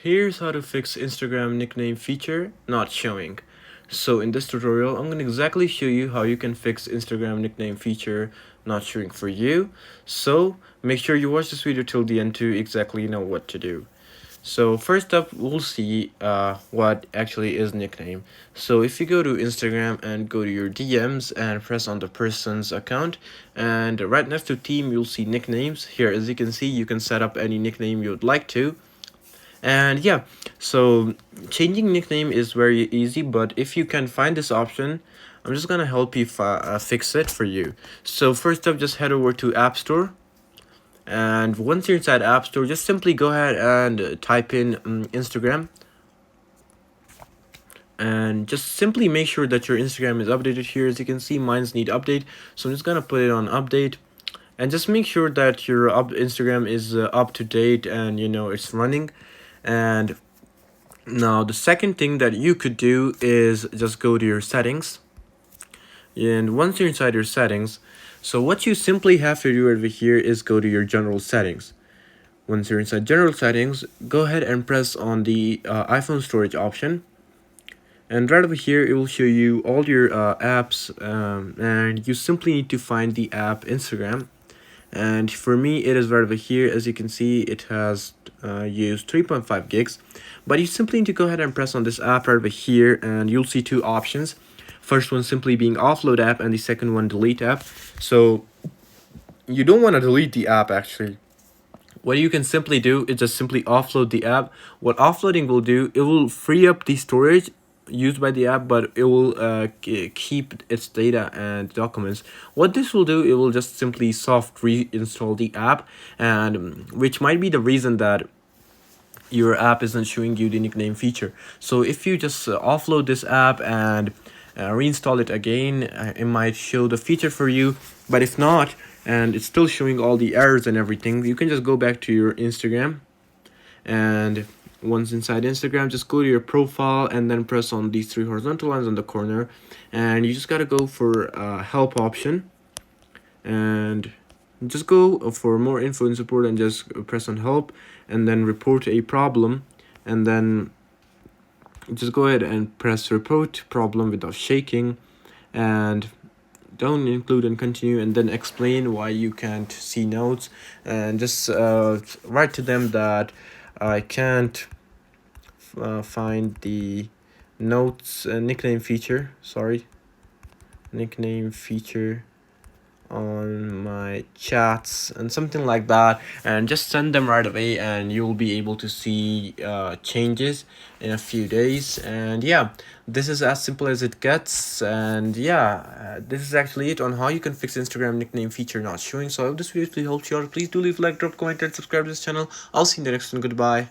Here's how to fix Instagram nickname feature not showing. So in this tutorial, I'm going to exactly show you how you can fix Instagram nickname feature not showing for you. So make sure you watch this video till the end to exactly know what to do. So first up, we'll see what actually is nickname. So if you go to Instagram and go to your DMs and press on the person's account, and right next to team, you'll see nicknames. Here, as you can see, you can set up any nickname you'd like to. And yeah, so changing nickname is very easy, but if you can find this option, I'm just gonna help you fix it for you. So first up, just head over to App Store, and once you're inside App Store, just simply go ahead and type in Instagram, and just simply make sure that your Instagram is updated. Here, as you can see, mine's need update, so I'm just gonna put it on update. And just make sure that your Instagram is up to date and it's running. And now the second thing that you could do is just go to your settings. And once you're inside your settings, so what you simply have to do over here is go to your general settings. Once you're inside general settings, go ahead and press on the iPhone storage option. And right over here, it will show you all your apps, and you simply need to find the app Instagram. And for me, it is right over here. As you can see, it has used 3.5 gigs, but you simply need to go ahead and press on this app right over here, and you'll see two options. First one simply being offload app, and the second one delete app. So you don't want to delete the app actually. What you can simply do is just simply offload the app. What offloading will do, it will free up the storage used by the app, but it will keep its data and documents. What this will do, it will just simply soft reinstall the app, and which might be the reason that your app isn't showing you the nickname feature. So if you just offload this app and reinstall it again, it might show the feature for you. But if not, and it's still showing all the errors and everything, you can just go back to your Instagram, and once inside Instagram, just go to your profile and then press on these three horizontal lines on the corner, and you just got to go for help option, and just go for more info and support and just press on help, and then report a problem, and then just go ahead and press report problem without shaking, and don't include and continue, and then explain why you can't see notes, and just write to them that I can't find the notes nickname feature on my chats and something like that, and just send them right away, and you'll be able to see changes in a few days. And yeah, this is as simple as it gets. And yeah, this is actually it on how you can fix Instagram nickname feature not showing. So I hope this video really helped you out. Please do leave a like, drop a comment, and subscribe to this channel. I'll see you in the next one. Goodbye.